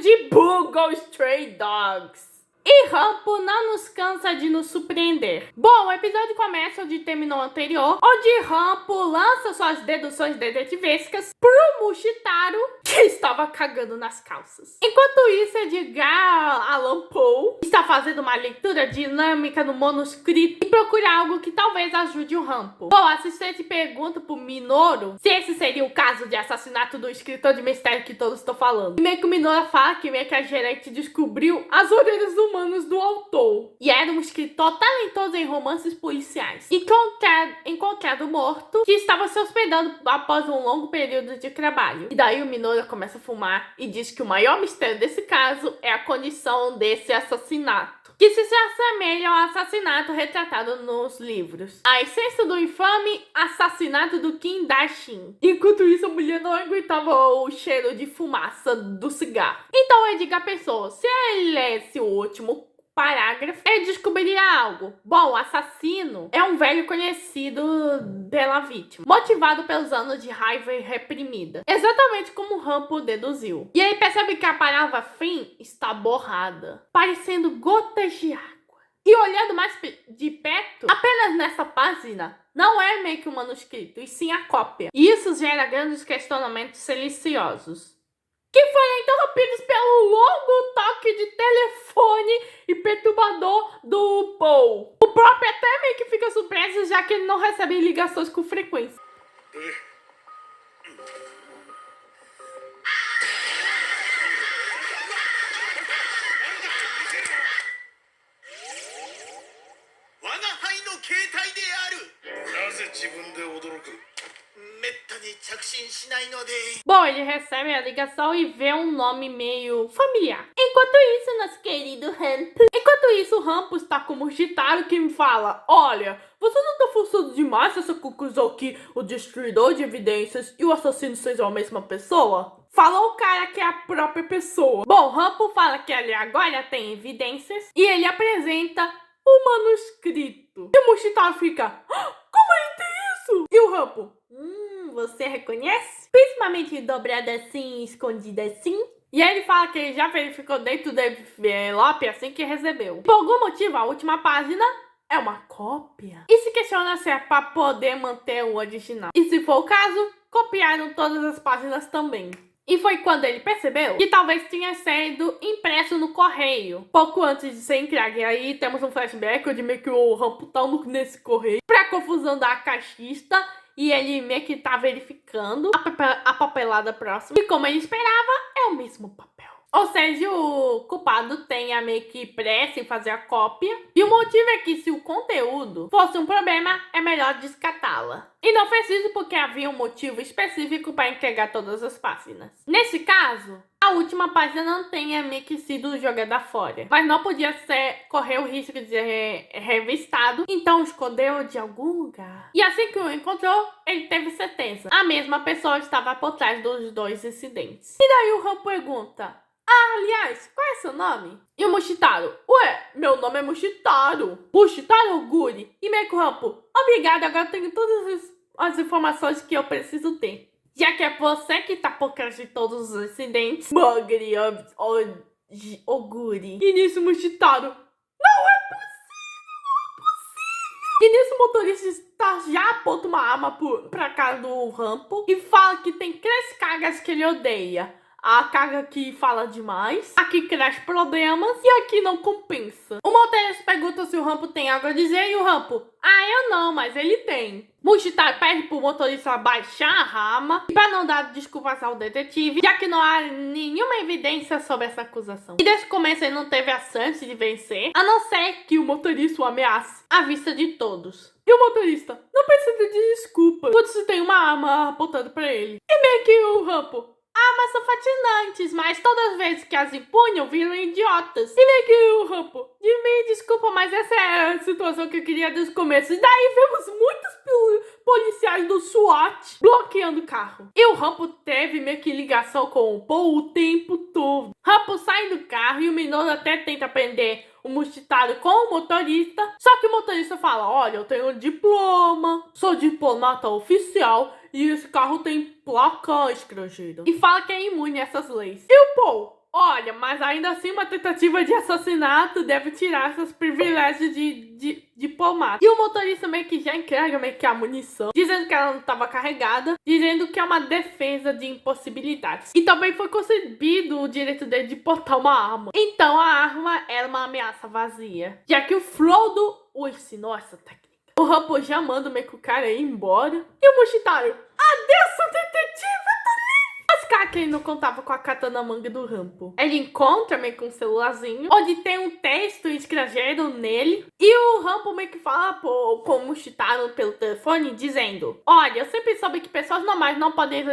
de Bugle Stray Dogs. E Rampo não nos cansa de nos surpreender. Bom, o episódio começa onde terminou o anterior, onde Rampo lança suas deduções detetivescas pro Mushitaro, que estava cagando nas calças. Enquanto isso, Edgar Allan Poe está fazendo uma leitura dinâmica no manuscrito e procura algo que talvez ajude o Rampo. Bom, o assistente pergunta pro Minoru se esse seria o caso de assassinato do escritor de mistério que todos estão falando. E meio que o Minoru fala que meio que a gerente descobriu as orelhas humanas do autor. E era um escritor talentoso em romances policiais. Encontrado morto, que estava se hospedando após um longo período de trabalho. E daí o Minoru começa a fumar e diz que o maior mistério desse caso é a condição desse assassinato, que se assemelha ao assassinato retratado nos livros. A essência do infame assassinato do Kim Da-shin. Enquanto isso, a mulher não aguentava o cheiro de fumaça do cigarro. Então Edgar pensou, se ele lesse o último parágrafo, ele descobriria algo. Bom, o assassino é um velho conhecido pela vítima, motivado pelos anos de raiva reprimida, exatamente como Rampo deduziu. E ele percebe que a palavra fim está borrada, parecendo gotas de água. E olhando mais de perto, apenas nessa página, não é meio que um manuscrito, e sim a cópia. E isso gera grandes questionamentos silenciosos, que foram interrompidos pelo longo toque de telefone e perturbador do Poe. O próprio até meio que fica surpreso, já que ele não recebe ligações com frequência. Bom, ele recebe a ligação e vê um nome meio familiar. Enquanto isso, nosso querido Rampo. O Rampo está com o Mushitaro, que me fala: olha, você não tá forçando demais essa conclusão que o destruidor de evidências e o assassino sejam a mesma pessoa? Falou o cara que é a própria pessoa. Bom, Rampo fala que ele agora tem evidências e ele apresenta o manuscrito. E o Mushitaro fica: como ele tem isso? E o Rampo: você reconhece? Principalmente dobrada assim, escondida assim. E aí ele fala que ele já verificou dentro do envelope assim que recebeu. Por algum motivo, a última página é uma cópia. E se questiona se é para poder manter o original. E se for o caso, copiaram todas as páginas também. E foi quando ele percebeu que talvez tinha sido impresso no correio, pouco antes de ser entregue. E aí temos um flashback onde meio que o Rampo tá nesse correio, pra confusão da caixista, e ele meio que tá verificando a papelada próxima. E como ele esperava, é o mesmo papel. Ou seja, o culpado tem a meio que pressa em fazer a cópia. E o motivo é que se o conteúdo fosse um problema, é melhor descartá-la. E não fez isso porque havia um motivo específico para entregar todas as páginas. Nesse caso, a última página não tenha meio que sido jogada fora, mas não podia correr o risco de ser revistado, então escondeu de algum lugar. E assim que o encontrou, ele teve certeza. A mesma pessoa estava por trás dos dois incidentes. E daí o Rampo pergunta: aliás, qual é seu nome? E o Mushitaro: ué, meu nome é Mushitaro. Mushitaro Oguri. E meio que o Rampo: obrigado, agora eu tenho todas as informações que eu preciso ter. Já que é você que tá por trás de todos os incidentes. Moguri Oguri. E nisso, Mushitaro: não é possível. E nisso, o motorista está já aponta uma arma pra cara do Rampo e fala que tem 3 cargas que ele odeia. A carga que fala demais, a que traz problemas e a que não compensa. O motorista pergunta se o Rampo tem algo a dizer e o Rampo: eu não, mas ele tem. Mushitaro pede pro motorista baixar a arma e para não dar desculpas ao detetive, já que não há nenhuma evidência sobre essa acusação. E desde o começo ele não teve a chance de vencer, a não ser que o motorista o ameace à vista de todos. E o motorista: não precisa de desculpa quando se tem uma arma apontando para ele. E meio que o Rampo: armas são fascinantes, mas todas as vezes que as empunham viram idiotas. E meio que o Rampo: me desculpa, mas essa é a situação que eu queria desde o começo. E daí vemos muitos policiais do SWAT bloqueando o carro. E o Rampo teve meio que ligação com o Poe o tempo todo. Rampo sai do carro e o Minoru até tenta prender o Mushitaro com o motorista. Só que o motorista fala: olha, eu tenho um diploma, sou diplomata oficial e esse carro tem placa estrangeira. E fala que é imune a essas leis. E o Poe: olha, mas ainda assim uma tentativa de assassinato deve tirar seus privilégios de diplomata. E o motorista meio que já entrega meio que a munição, dizendo que ela não estava carregada, dizendo que é uma defesa de impossibilidades. E também foi concebido o direito dele de portar uma arma. Então a arma era uma ameaça vazia, já que o Frodo o ensinou essa técnica. O Rumple já manda meio que o cara ir embora. E o Mushitaru, adeus, seu detetive! Que ele não contava com a katana manga do Rumple. Ele encontra meio que um celularzinho, onde tem um texto estrangeiro nele. E o Rumple meio que fala com o Mushitaru pelo telefone, dizendo: olha, eu sempre soube que pessoas normais não podem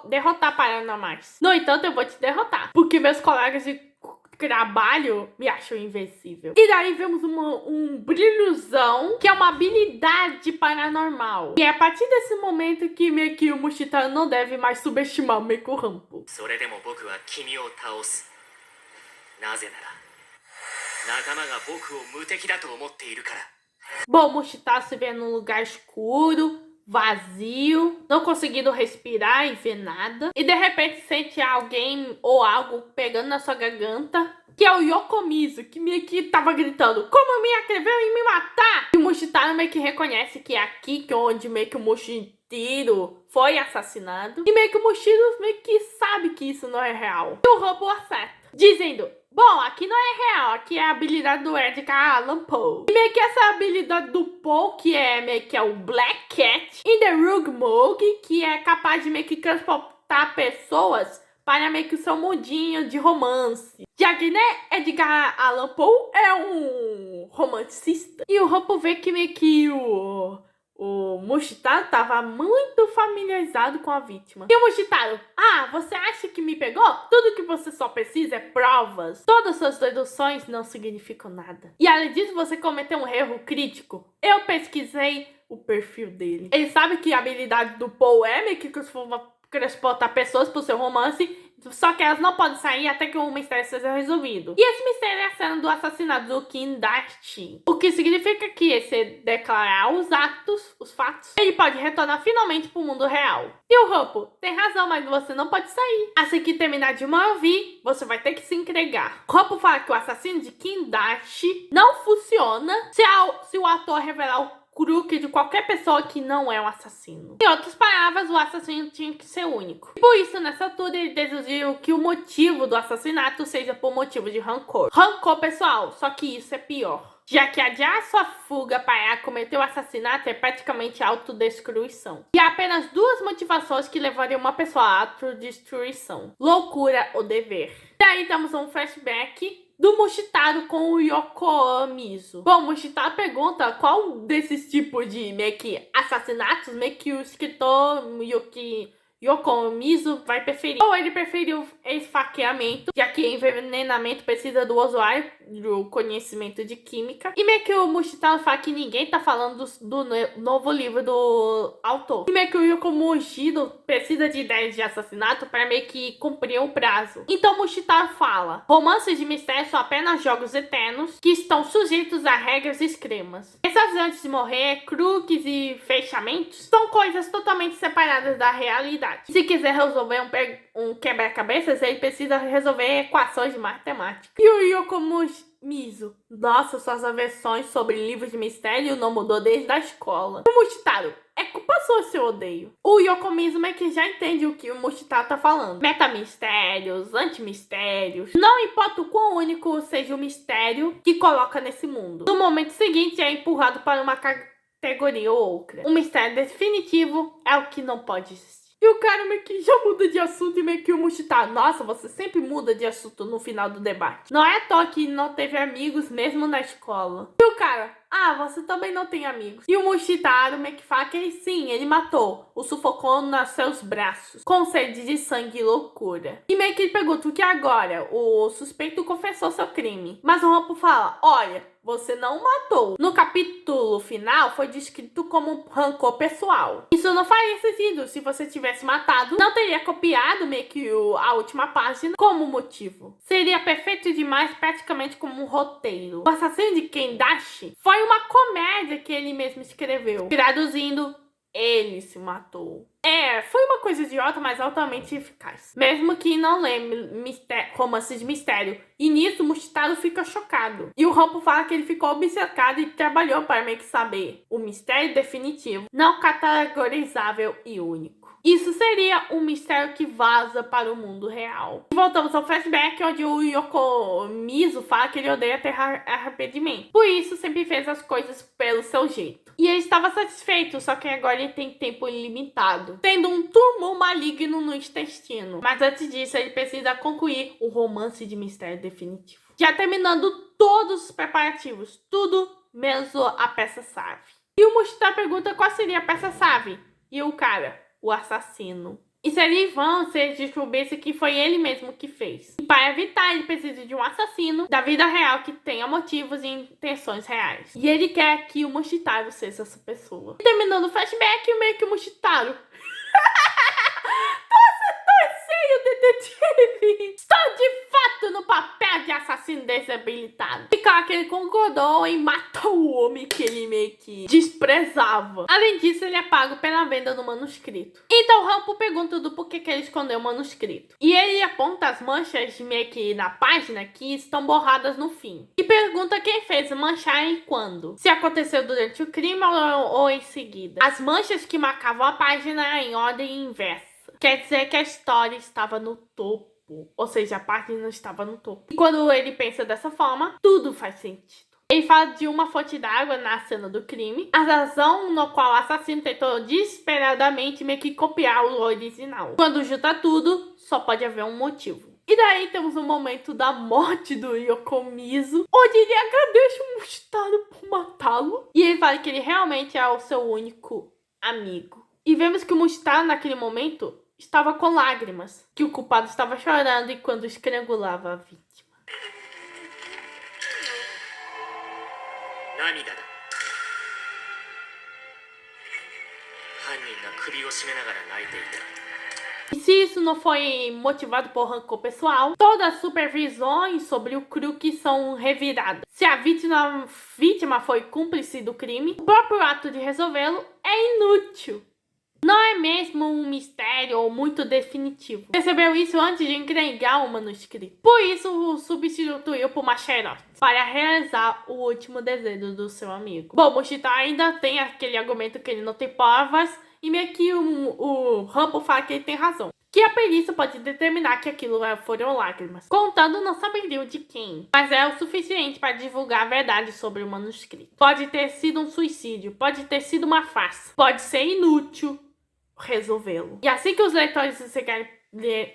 derrotar paranormais. No entanto, eu vou te derrotar, porque meus colegas de trabalho me acham invencível. E daí vemos um brilhozão, que é uma habilidade paranormal. E é a partir desse momento que meio que o Mushitaru não deve mais subestimar meio que o Rumple. Bom, o Mushitaru se vê num lugar escuro, vazio, não conseguindo respirar e ver nada. E de repente sente alguém ou algo pegando na sua garganta, que é o Yokomizu, que meio que tava gritando: como me atreveu em me matar? E o Mushitaru meio que reconhece que é aqui que onde meio que o Mushiro foi assassinado. E meio que o Mushiro meio que sabe que isso não é real. E o Rumple acerta, dizendo: bom, aqui não é real, aqui é a habilidade do Edgar Allan Poe. E meio que essa habilidade do Poe, que é meio que é o Black Cat, e The Rogue Mog, que é capaz de meio que transportar pessoas para meio que o seu mundinho de romance. Já que, né, Edgar Allan Poe é um romancista. E o Rumple vê que meio que o Mushitaru estava muito familiarizado com a vítima. E o Mushitaru: ah, você acha que me pegou? Tudo que você só precisa é provas. Todas suas deduções não significam nada. E além disso, você cometeu um erro crítico. Eu pesquisei o perfil dele. Ele sabe que a habilidade do Poe é meio que transportar pessoas pro seu romance, só que elas não podem sair até que o mistério seja resolvido. E esse mistério é a cena do assassinato do Kindashi. O que significa que se declarar os fatos, ele pode retornar finalmente pro mundo real. E o Rumple: tem razão, mas você não pode sair. Assim que terminar de me ouvir, você vai ter que se entregar. O Rumple fala que o assassino de Kindashi não funciona se o ator revelar o truque de qualquer pessoa que não é um assassino. Em outras palavras, o assassino tinha que ser único. E por isso, nessa altura, ele deduziu que o motivo do assassinato seja por motivo de rancor. Rancor, pessoal, só que isso é pior, já que adiar sua fuga para cometer o assassinato é praticamente autodestruição. E há apenas duas motivações que levariam uma pessoa à autodestruição: loucura ou dever. Daí temos um flashback do Mushitaru com o Yokomizu. Bom, o Mushitaru pergunta qual desses tipos de meio que assassinatos meio que o escritor Yokomizu vai preferir. Ou ele preferiu esfaqueamento, já que envenenamento precisa do usuário do conhecimento de química. E meio que o Mushitaru fala que ninguém tá falando do novo livro do autor. E meio que o Yokomizu precisa de ideias de assassinato para meio que cumprir o prazo. Então o Mushitaru fala: romances de mistério são apenas jogos eternos que estão sujeitos a regras extremas. Essas antes de morrer, truques e fechamentos são coisas totalmente separadas da realidade. Se quiser resolver um quebra-cabeças, ele precisa resolver equações de matemática. E o Yokomizu: nossa, suas aversões sobre livros de mistério não mudou desde a escola. O Mushitaru: é culpa sua se eu odeio. O Yokomizu meio que já entende o que o Mushitaru tá falando. Metamistérios, antimistérios, não importa o quão único seja o mistério que coloca nesse mundo. No momento seguinte é empurrado para uma categoria ou outra. Um mistério definitivo é o que não pode existir. E o cara meio que já muda de assunto e meio que o Mushitaru: nossa, você sempre muda de assunto no final do debate. Não é à toa que não teve amigos mesmo na escola. E o cara: ah, você também não tem amigos. E o Mushitaru meio que fala que ele matou, o sufocou nos seus braços, com sede de sangue e loucura. E meio que ele pergunta: o que agora? O suspeito confessou seu crime. Mas o Rumple fala: olha, você não matou. No capítulo final foi descrito como um rancor pessoal. Isso não faria sentido. Se você tivesse matado, não teria copiado meio que a última página como motivo. Seria perfeito demais, praticamente como um roteiro. O assassino de Kindashi foi uma comédia que ele mesmo escreveu. Traduzindo, ele se matou. Foi uma coisa idiota, mas altamente eficaz. Mesmo que não lembre romance de mistério. E nisso, o Mushitaro fica chocado. E o Rampo fala que ele ficou obcecado e trabalhou para meio que saber o mistério definitivo, não categorizável e único. Isso seria um mistério que vaza para o mundo real. E voltamos ao flashback, onde o Yokomizu fala que ele odeia ter arrependimento. Por isso, sempre fez as coisas pelo seu jeito. E ele estava satisfeito, só que agora ele tem tempo ilimitado, tendo um tumor maligno no intestino. Mas antes disso, ele precisa concluir o romance de mistério definitivo. Já terminando todos os preparativos, tudo menos a peça-chave. E o Mushitaro pergunta qual seria a peça-chave. E o cara, o assassino. E seria em vão se ele descobrisse que foi ele mesmo que fez. E para evitar, ele precisa de um assassino da vida real que tenha motivos e intenções reais. E ele quer que o Mushitaro seja essa pessoa. E terminando o flashback, meio que o Mushitaro. O detetive está de fato no papel de assassino desabilitado. E claro que ele concordou em matar o homem que ele meio que desprezava. Além disso, ele é pago pela venda do manuscrito. Então Rampo pergunta do porquê que ele escondeu o manuscrito. E ele aponta as manchas meio que na página que estão borradas no fim. E pergunta quem fez manchar e quando. Se aconteceu durante o crime ou em seguida. As manchas que marcavam a página em ordem inversa. Quer dizer que a história estava no topo, ou seja, a página estava no topo. E quando ele pensa dessa forma, tudo faz sentido. Ele fala de uma fonte d'água na cena do crime, a razão no qual o assassino tentou desesperadamente meio que copiar o original. Quando junta tudo, só pode haver um motivo. E daí temos o momento da morte do Yokomizu, onde ele agradece o Mushitaro por matá-lo. E ele fala que ele realmente é o seu único amigo. E vemos que o Mushitaro naquele momento estava com lágrimas, que o culpado estava chorando enquanto estrangulava a vítima. E se isso não foi motivado por rancor pessoal, todas as supervisões sobre o Kruki são reviradas. Se a vítima foi cúmplice do crime, o próprio ato de resolvê-lo é inútil. Não é mesmo um mistério ou muito definitivo. Percebeu isso antes de entregar o manuscrito. Por isso, o substituiu por Macherote para realizar o último desejo do seu amigo. Bom, Mushitaro ainda tem aquele argumento que ele não tem provas e meio que o Rampo fala que ele tem razão. Que a perícia pode determinar que aquilo foram lágrimas. Contando, não saberiam de quem, mas é o suficiente para divulgar a verdade sobre o manuscrito. Pode ter sido um suicídio, pode ter sido uma farsa, pode ser inútil resolvê-lo. E assim que os leitores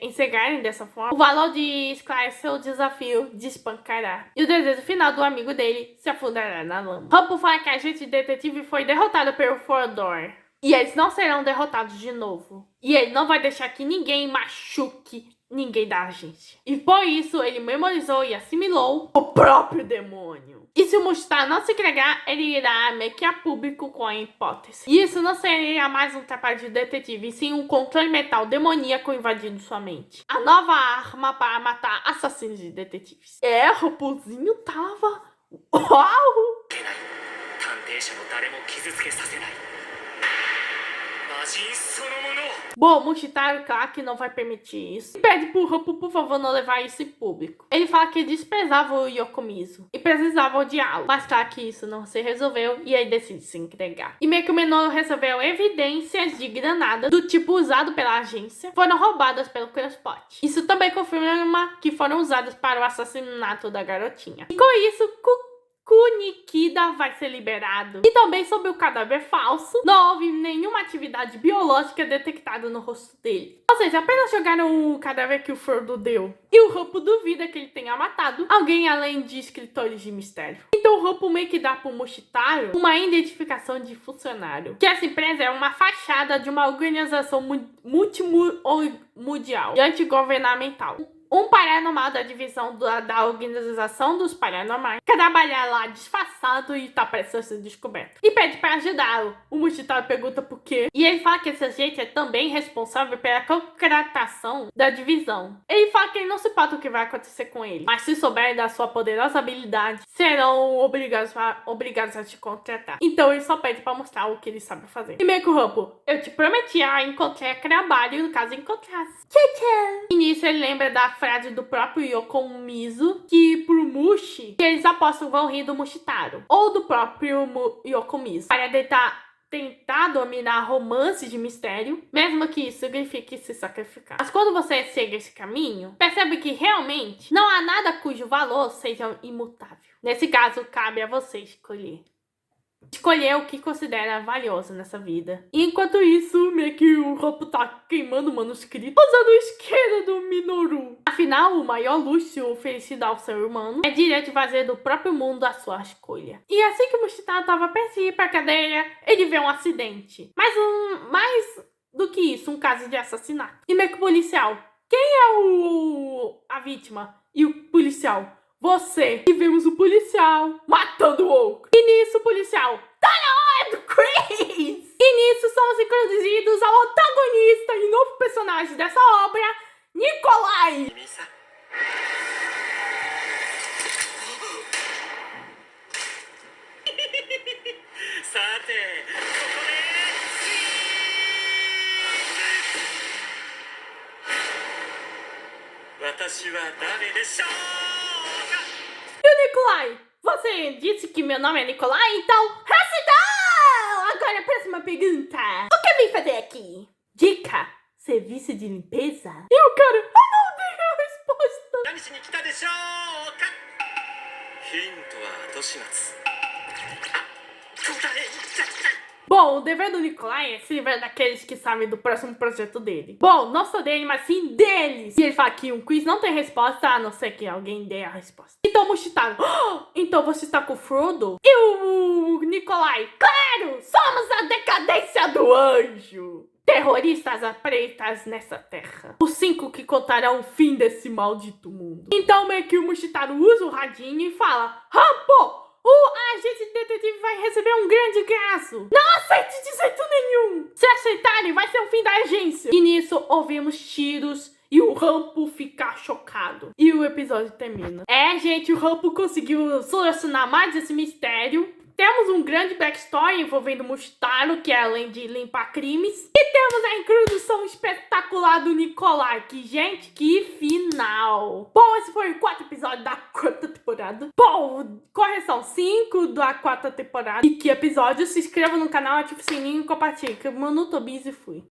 enxergarem dessa forma, o valor de esclarecer o desafio despancará. E o desejo final do amigo dele se afundará na lama. Rampo fala que a agente detetive foi derrotada pelo Fodor. E eles não serão derrotados de novo. E ele não vai deixar que ninguém machuque ninguém da agência. E por isso ele memorizou e assimilou o próprio demônio. E se o Mushitaro não se entregar, ele irá meio que a público com a hipótese. E isso não seria mais um trabalho de detetive, e sim um controle mental demoníaco invadindo sua mente. A nova arma para matar assassinos de detetives. O Raposinho tava... Uau! Bom, Mushitaro, claro que não vai permitir isso. E pede pro Rampo, por favor, não levar isso em público. Ele fala que desprezava o Yokomizu e precisava odiá-lo. Mas claro que isso não se resolveu e aí decide se entregar. E meio que o menor recebeu evidências de granada do tipo usado pela agência foram roubadas pelo Crosspot. Isso também confirma que foram usadas para o assassinato da garotinha. E com isso, Kunikida vai ser liberado. E também sobre o cadáver falso, não houve nenhuma atividade biológica detectada no rosto dele. Ou seja, apenas jogaram o cadáver que o Frodo deu. E o Rampo duvida que ele tenha matado alguém além de escritores de mistério. Então o Rampo meio que dá pro Mushitaro uma identificação de funcionário. Que essa empresa é uma fachada de uma organização multimundial e antigovernamental. um paranormal da divisão da organização dos paranormais, quer trabalhar lá disfarçado e tá prestes a ser descoberto. E pede pra ajudá-lo. O Mushitaro pergunta por quê. E ele fala que esse agente é também responsável pela contratação da divisão. Ele fala que ele não se importa o que vai acontecer com ele, mas se souberem da sua poderosa habilidade, serão obrigados a te contratar. Então ele só pede pra mostrar o que ele sabe fazer. E meio que o Rampo, eu te prometia encontrar trabalho no caso encontrasse. Tchau, tchau. E nisso ele lembra da frase do próprio Yokomizu, que pro Mushi, que eles apostam vão rir do Mushitaro, ou do próprio Yokomizu, para tentar dominar romances de mistério, mesmo que isso signifique se sacrificar. Mas quando você segue esse caminho, percebe que realmente não há nada cujo valor seja imutável. Nesse caso, cabe a você escolher o que considera valioso nessa vida. E enquanto isso, meio que o Rampo tá queimando o manuscrito usando o isqueiro do Minoru. Afinal, o maior luxo oferecido ao ser humano é direito de fazer do próprio mundo a sua escolha. E assim que o Mushitaro tava prestes a ir pra cadeia, ele vê um acidente. Mais do que isso, um caso de assassinato. E meio que o policial. Quem é a vítima? E o policial? Você. E vemos o policial matando o outro. E nisso o policial, tá na hora do Chris! E nisso somos introduzidos ao antagonista e novo personagem dessa obra, Nikolai! E o Nikolai? Você disse que meu nome é Nikolai, então acertou! Agora a próxima pergunta. O que eu vim fazer aqui? Dica: serviço de limpeza? E o cara, não dei a resposta. Bom, o dever do Nikolai é se livrar daqueles que sabem do próximo projeto dele. Bom, não só dele, mas sim deles. E ele fala que um quiz não tem resposta, a não ser que alguém dê a resposta. Então o Mushitaro, então você está com o Frodo? E o Nikolai, claro, somos a decadência do anjo. Terroristas pretas nessa terra. Os 5 que contarão o fim desse maldito mundo. Então meio que o Mushitaro usa o radinho e fala, Rampo! O agente detetive vai receber um grande caso. Não aceite de jeito nenhum. Se aceitarem, vai ser o fim da agência. E nisso, ouvimos tiros e o Rampo fica chocado. E o episódio termina. Gente, o Rampo conseguiu solucionar mais esse mistério. Temos um grande backstory envolvendo o Mushitaro, que é além de limpar crimes. E temos a introdução espetacular do Nikolai, que, gente, que final! Bom, esse foi o 4º episódio da 4ª temporada. Bom, correção, 5 da 4ª temporada. E que episódio? Se inscreva no canal, ative o sininho e compartilhe. Que eu no Tobias e fui.